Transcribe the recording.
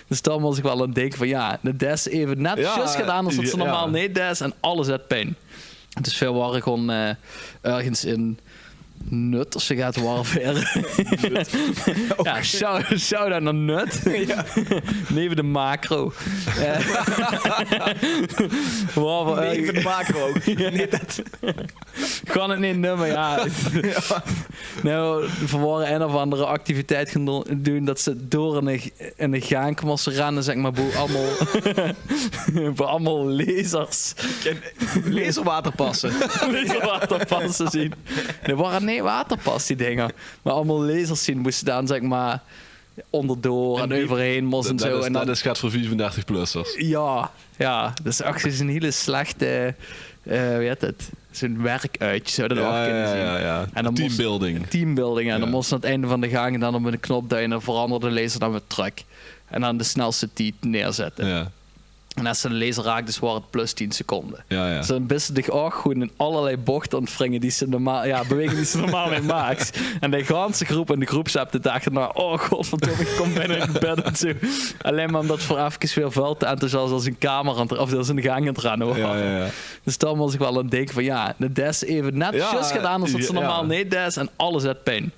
Dus dan was ik wel aan het denken van ja, de des even net just gedaan als dat ze normaal niet des en alles uit pijn. Dus veel waren gewoon ergens in Nut, als je gaat warveren. Ja, shout-out naar Nut. Ja. Neven de macro. Neven de macro. Ja. Nee, dat kan het niet noemen, ja. Nou, we waren een of andere activiteit gaan doen dat ze door in de gang moesten rennen, zeg maar, voor allemaal lezers. Laserwaterpassen. Laserwaterpassen zien. Er waren niet waterpas, die dingen. Maar allemaal lezers zien moesten dan, zeg maar, onderdoor en overheen moesten en zo. Dat gaat voor 35-plussers. Ja. Dat is echt een hele slechte, zo'n werkuitje zou dat ook kunnen zien. Ja. En dan teambuilding. En dan moest aan het einde van de gang en dan op een knop duwen en dan veranderde de laser dan met truck. En dan de snelste tijd neerzetten. Ja. En als ze de laser raakt, dus waren het plus 10 seconden. Ja. Dus dan best zich ook gewoon in allerlei bochten ontwringen die ze normaal, bewegen die ze normaal mee maakt. En de ganse groep in de groepsapp de dag erna, oh godverdomme, ik kom binnen in bed en zo. Alleen maar omdat voor even weer vuil te enthousiast als een kamer of als een gang aan het rennen hoor. Ja. Dus dan was ik wel aan het denken van ja, de des even net just gedaan als dat ze normaal niet des en alles uit pijn.